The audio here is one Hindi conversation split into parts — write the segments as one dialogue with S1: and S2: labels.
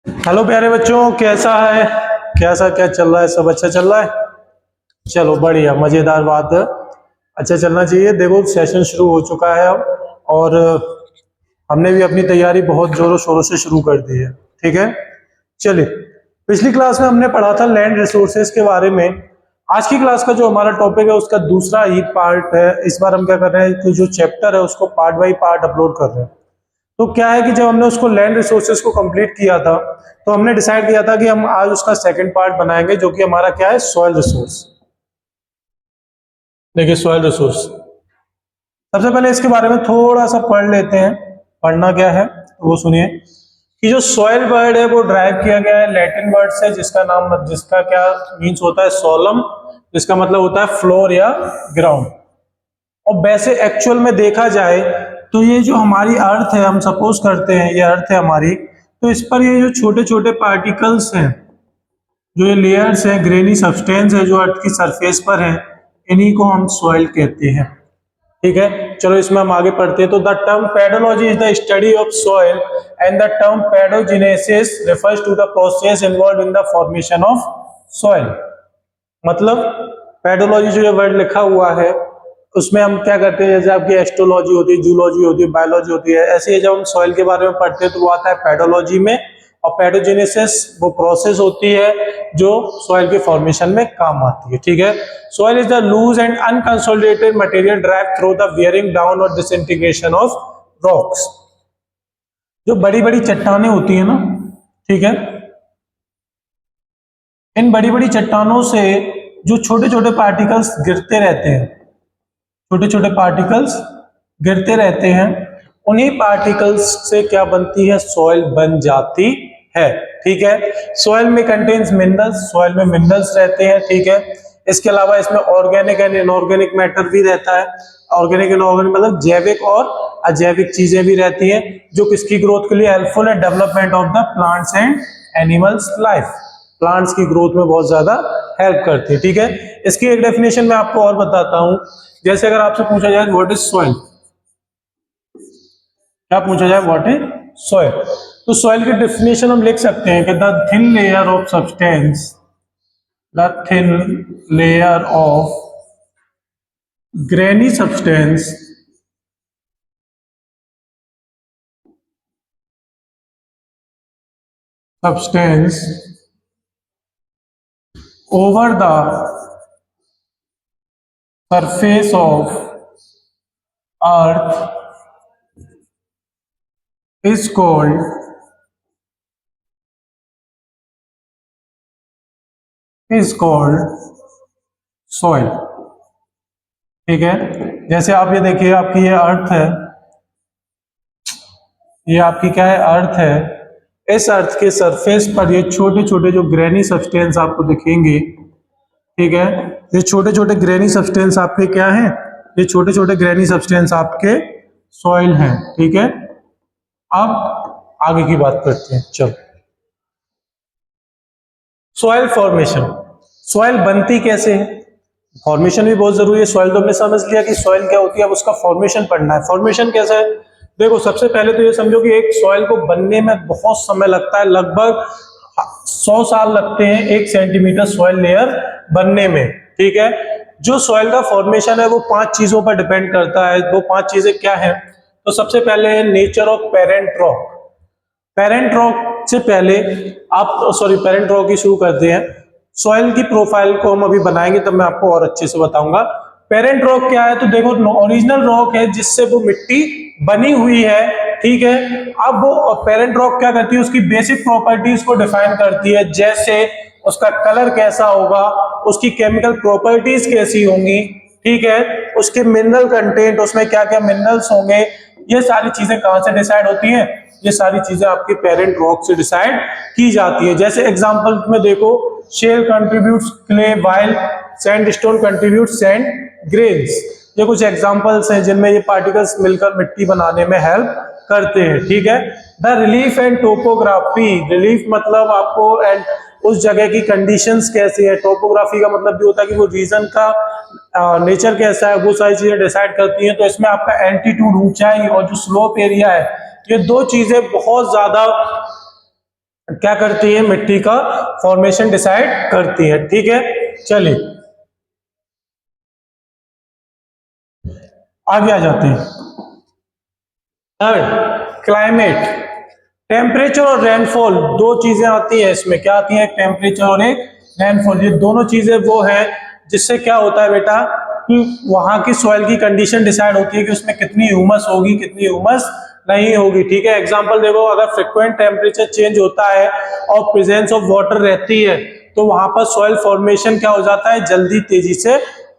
S1: हेलो प्यारे बच्चों, कैसा है? क्या चल रहा है? सब अच्छा चल रहा है? चलो बढ़िया, मजेदार बात है। अच्छा चलना चाहिए। देखो सेशन शुरू हो चुका है अब, और हमने भी अपनी तैयारी बहुत जोरों शोरों से शुरू कर दी है। ठीक है, चलिए। पिछली क्लास में हमने पढ़ा था लैंड रिसोर्सेज के बारे में। आज की क्लास का जो हमारा टॉपिक है उसका दूसरा ही पार्ट है। इस बार हम क्या कर रहे हैं कि जो चैप्टर है उसको पार्ट बाई पार्ट अपलोड कर रहे हैं। तो क्या है कि जब हमने उसको लैंड रिसोर्सेज को कंप्लीट किया था तो हमने डिसाइड किया था कि हम आज उसका सेकंड पार्ट बनाएंगे, जो कि हमारा क्या है, सॉइल रिसोर्स। देखिए सॉइल रिसोर्स, सबसे पहले इसके बारे में थोड़ा सा पढ़ लेते हैं। पढ़ना क्या है तो वो सुनिए कि जो सॉइल वर्ड है वो ड्राइव किया गया है लैटिन वर्ड से, जिसका क्या मीन्स होता है, सोलम, जिसका मतलब होता है फ्लोर या ग्राउंड। और वैसे एक्चुअल में देखा जाए तो ये जो हमारी अर्थ है, हम सपोज करते हैं ये अर्थ है हमारी, तो इस पर ये जो छोटे छोटे पार्टिकल्स हैं, जो ये लेयर्स हैं, ग्रेनी सब्सटेंस है जो अर्थ की सरफेस पर है, इन्हीं को हम सॉइल कहते हैं। ठीक है, चलो इसमें हम आगे पढ़ते हैं। तो the term pedology is the study of soil and the term pedogenesis refers to the process involve in the formation of soil. मतलब पेडोलॉजी जो ये वर्ड लिखा हुआ है उसमें हम क्या करते हैं, जैसे आपकी एस्ट्रोलॉजी होती है, जूलॉजी होती है, बायोलॉजी होती है, ऐसे ही जब हम सॉइल के बारे में पढ़ते हैं तो वो आता है पेडोलॉजी में। और पेडोजेनेसिस वो प्रोसेस होती है जो सॉइल के फॉर्मेशन में काम आती है। ठीक है, soil is the loose and unconsolidated material derived through the wearing down और डिसइंटीग्रेशन ऑफ रॉक्स। जो बड़ी बड़ी चट्टानें होती है ना, ठीक है, इन बड़ी बड़ी चट्टानों से जो छोटे छोटे पार्टिकल्स गिरते रहते हैं, छोटे छोटे पार्टिकल्स गिरते रहते हैं, उन्हीं पार्टिकल्स से क्या बनती है, सॉइल बन जाती है। ठीक है, सॉइल में कंटेन्स मिनरल्स, सॉइल में मिनरल्स रहते हैं। ठीक है, इसके अलावा इसमें ऑर्गेनिक एंड इनऑर्गेनिक मैटर भी रहता है। ऑर्गेनिक इनऑर्गेनिक मतलब जैविक और अजैविक चीजें भी रहती हैं, जो किसकी ग्रोथ के लिए हेल्पफुल है, development of the plants and animals life. Plants की ग्रोथ में बहुत ज्यादा हेल्प करती है। ठीक है, इसकी एक डेफिनेशन मैं आपको और बताता हूं। जैसे अगर आपसे पूछा जाए व्हाट इज सॉइल, क्या पूछा जाए व्हाट इज सॉइल, तो सॉइल की डेफिनेशन हम लिख सकते हैं कि the thin layer of substance, the thin layer of granny substance over the surface of earth is called soil। ठीक है, जैसे आप ये देखिए, आपकी ये अर्थ है, ये आपकी क्या है, अर्थ है। इस अर्थ के सरफेस पर ये छोटे छोटे जो ग्रेनी सब्सटेंस आपको दिखेंगे, ठीक है, ये छोटे छोटे ग्रेनी सब्सटेंस आपके क्या हैं, ये छोटे छोटे ग्रेनी सब्सटेंस आपके सॉइल हैं। ठीक है, अब आगे की बात करते हैं। चलो, सॉइल फॉर्मेशन, सॉइल बनती कैसे है, फॉर्मेशन भी बहुत जरूरी है। सॉइल तो हमने समझ लिया कि सॉइल क्या होती है, अब उसका फॉर्मेशन पढ़ना है। फॉर्मेशन कैसा है, देखो सबसे पहले तो ये समझो कि एक सॉइल को बनने में बहुत समय लगता है, लगभग 100 साल लगते हैं 1 सेंटीमीटर सॉइल लेयर बनने में। ठीक है, जो सॉइल का फॉर्मेशन है वो 5 चीजों पर डिपेंड करता है। वो 5 चीजें क्या है, तो सबसे पहले है nature of parent rock. Parent rock से पहले पेरेंट रॉक ही शुरू करते हैं। सॉइल की प्रोफाइल को हम अभी बनाएंगे तब मैं आपको और अच्छे से बताऊंगा। पेरेंट रॉक क्या है, तो देखो ओरिजिनल रॉक है जिससे वो मिट्टी बनी हुई है। ठीक है, अब वो पेरेंट रॉक क्या करती है, उसकी बेसिक प्रॉपर्टीज को डिफाइन करती है, जैसे उसका कलर कैसा होगा, उसकी केमिकल प्रॉपर्टीज कैसी होंगी, ठीक है, उसके मिनरल कंटेंट, उसमें क्या क्या मिनरल्स होंगे, ये सारी चीजें कहां से डिसाइड होती हैं, ये सारी चीजें आपके पेरेंट रॉक से डिसाइड की जाती है। जैसे एग्जांपल में देखो, shale contributes clay while sandstone contributes sand grains. ये कुछ एग्जांपल्स हैं जिनमें ये पार्टिकल्स मिलकर मिट्टी बनाने में हेल्प करते हैं। ठीक है, the relief and topography, relief मतलब आपको एंड उस जगह की कंडीशंस कैसी है, टोपोग्राफी का मतलब भी होता है कि वो रीजन का नेचर कैसा है, वो सारी चीजें डिसाइड करती हैं। तो इसमें आपका एल्टीट्यूड, ऊंचाई, और जो स्लोप एरिया है, ये 2 चीजें बहुत ज्यादा क्या करती है, मिट्टी का फॉर्मेशन डिसाइड करती है। ठीक है, चलिए आगे आ जाते हैं। Third, climate. टेम्परेचर और रेनफॉल दो चीजें आती हैं इसमें, क्या आती है, टेम्परेचर और एक रेनफॉल। ये दोनों चीजें वो है जिससे क्या होता है बेटा कि वहां की सॉइल की कंडीशन डिसाइड होती है कि उसमें कितनी ह्यूमस होगी, कितनी ह्यूमस नहीं होगी। ठीक है, एग्जांपल देखो, अगर फ्रिक्वेंट टेम्परेचर चेंज होता है और प्रेजेंस ऑफ वाटर रहती है तो वहां पर सॉइल फॉर्मेशन क्या हो जाता है, जल्दी तेजी से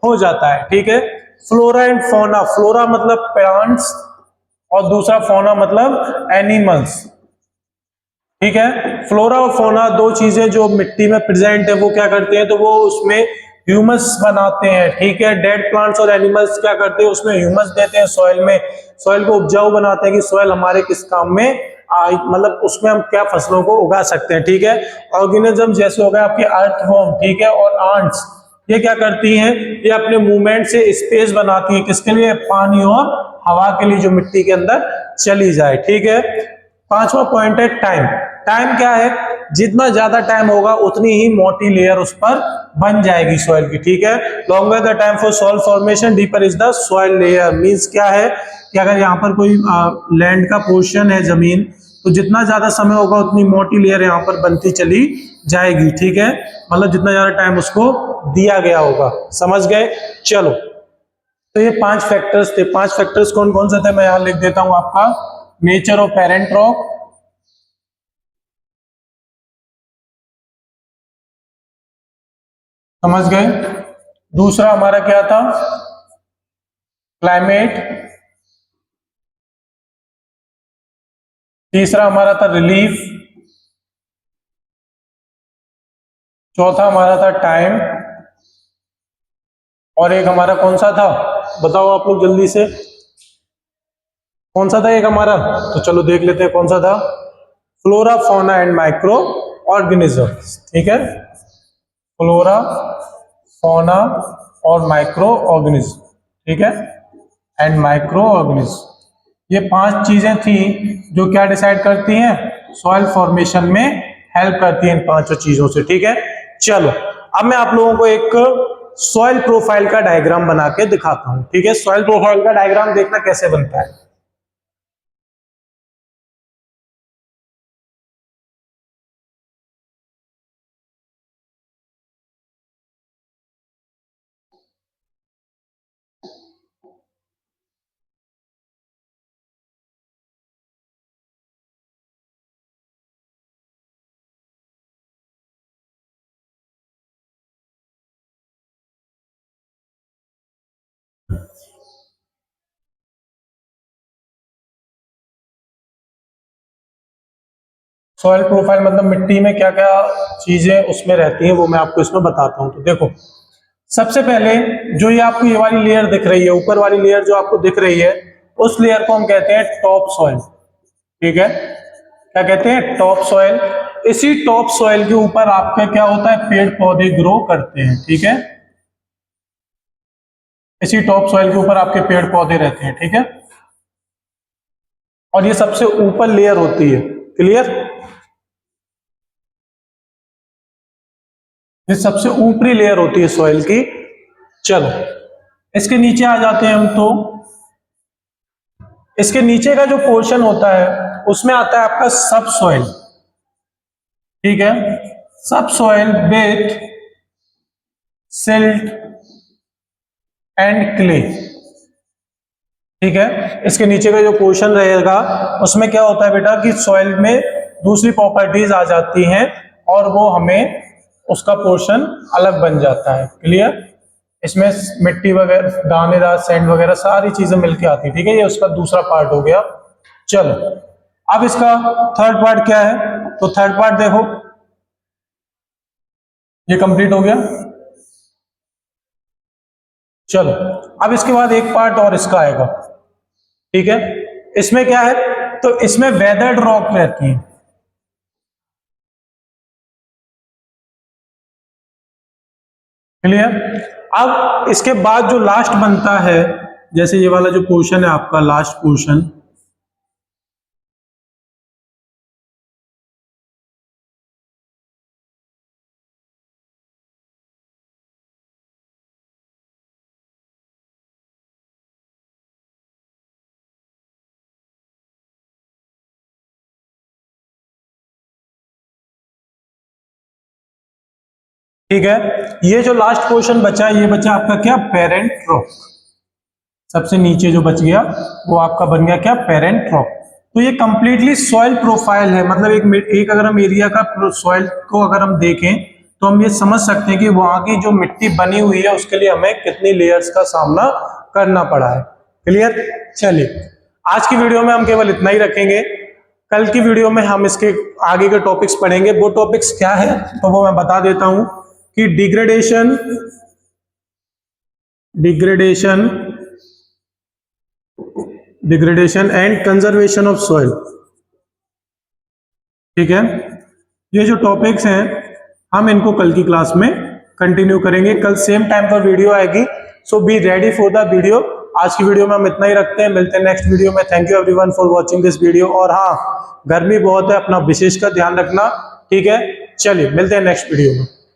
S1: हो जाता है। ठीक है, फ्लोरा एंड फौना। फ्लोरा मतलब प्लांट्स और दूसरा फौना मतलब एनिमल्स। ठीक है, फ्लोरा और फौना दो चीजें जो मिट्टी में प्रेजेंट है वो क्या करते हैं, तो वो उसमें ह्यूमस बनाते हैं। ठीक है, डेड प्लांट्स और एनिमल्स क्या करते हैं, उसमें ह्यूमस देते हैं सॉइल में, सॉइल को उपजाऊ बनाते हैं कि सॉइल हमारे किस काम में मतलब उसमें हम क्या फसलों को उगा सकते हैं। ठीक है, ऑर्गेनिज्म जैसे हो गए आपके अर्थवॉर्म, ठीक है, और आंट्स, ये क्या करती हैं, ये अपने मूवमेंट से स्पेस बनाती है किसके लिए, पानी और हवा के लिए, जो मिट्टी के अंदर चली जाए। ठीक है, पांचवा पॉइंट है टाइम। टाइम क्या है, जितना ज्यादा टाइम होगा उतनी ही मोटी लेयर उस पर बन जाएगी सॉइल की। ठीक है, longer the time for soil formation deeper is the soil layer. Means क्या है कि अगर यहाँ पर कोई लैंड का पोर्शन है, जमीन, तो जितना ज्यादा समय होगा उतनी मोटी लेयर यहाँ पर बनती चली जाएगी। ठीक है, मतलब जितना ज्यादा टाइम उसको दिया गया होगा। समझ गए, चलो। तो ये पांच फैक्टर्स थे। पांच फैक्टर्स कौन कौन से थे, मैं यहां लिख देता हूं आपका। नेचर ऑफ पेरेंट रॉक, समझ गए। दूसरा हमारा क्या था, क्लाइमेट। तीसरा हमारा था रिलीफ। चौथा हमारा था टाइम। और एक हमारा कौन सा था, बताओ आप लोग जल्दी से, कौन सा था एक हमारा, तो चलो देख लेते हैं कौन सा था। Flora fauna and micro organism. ठीक है, फ्लोरा, फौना और माइक्रो ऑर्गेनिज्म। ठीक है, एंड माइक्रो ऑर्गेनिज्म, ये पांच चीजें थी जो क्या डिसाइड करती हैं, सॉइल फॉर्मेशन में हेल्प करती हैं इन पांचों चीजों से। ठीक है, चलो अब मैं आप लोगों को एक सॉइल प्रोफाइल का डायग्राम बना के दिखाता हूं। ठीक है, सॉइल प्रोफाइल का डायग्राम देखना कैसे बनता है। सॉइल प्रोफाइल मतलब मिट्टी में क्या क्या चीजें उसमें रहती हैं वो मैं आपको इसमें बताता हूं। तो देखो, सबसे पहले जो ये आपको ये वाली लेयर दिख रही है, ऊपर वाली लेयर जो आपको दिख रही है, उस लेयर को हम कहते हैं टॉप सॉइल। ठीक है, क्या कहते हैं, टॉप सॉइल। इसी टॉप सॉइल के ऊपर आपका क्या होता है, पेड़ पौधे ग्रो करते हैं। ठीक है, इसी टॉप सॉइल के ऊपर आपके पेड़ पौधे रहते हैं। ठीक है, और ये सबसे ऊपर लेयर होती है, क्लियर। ये सबसे ऊपरी लेयर होती है सॉइल की। चलो इसके नीचे आ जाते हैं हम। तो इसके नीचे का जो पोर्शन होता है उसमें आता है आपका सब सॉइल। ठीक है, सब soil with silt and clay. ठीक है, इसके नीचे का जो पोर्शन रहेगा उसमें क्या होता है बेटा कि सॉइल में दूसरी प्रॉपर्टीज आ जाती हैं और वो हमें उसका पोर्शन अलग बन जाता है। क्लियर, इसमें मिट्टी वगैरह, दानेदार सैंड वगैरह सारी चीजें मिलके आती है। ठीक है, ये उसका दूसरा पार्ट हो गया। चलो अब इसका थर्ड पार्ट क्या है, तो थर्ड पार्ट देखो, ये कंप्लीट हो गया। चलो अब इसके बाद एक पार्ट और इसका आएगा। ठीक है, इसमें क्या है, तो इसमें वेदर्ड रॉक रहती है। क्लियर, अब इसके बाद जो लास्ट बनता है, जैसे ये वाला जो पोर्शन है आपका लास्ट पोर्शन, ठीक है। ये जो लास्ट पोर्शन बचा, ये बचा आपका क्या, पेरेंट रॉक। सबसे नीचे जो बच गया वो आपका बन गया क्या, पेरेंट रॉक। तो ये कंप्लीटली सॉइल प्रोफाइल है, मतलब एक अगर हम एरिया का सॉइल को अगर हम देखें तो हम ये समझ सकते हैं कि वहां की जो मिट्टी बनी हुई है उसके लिए हमें कितनी लेयर्स का सामना करना पड़ा है। क्लियर। चलिए आज की वीडियो में हम केवल इतना ही रखेंगे। कल की वीडियो में हम इसके आगे के टॉपिक्स पढ़ेंगे। वो टॉपिक्स क्या है तो वो मैं बता देता हूं कि degradation and conservation of soil. ठीक है, ये जो टॉपिक्स हैं हम इनको कल की क्लास में कंटिन्यू करेंगे। कल सेम टाइम पर वीडियो आएगी, so be ready for the video. आज की वीडियो में हम इतना ही रखते हैं, मिलते हैं नेक्स्ट वीडियो में। Thank you everyone for watching this video. और हाँ, गर्मी बहुत है, अपना विशेष का ध्यान रखना। ठीक है, चलिए मिलते हैं नेक्स्ट वीडियो में।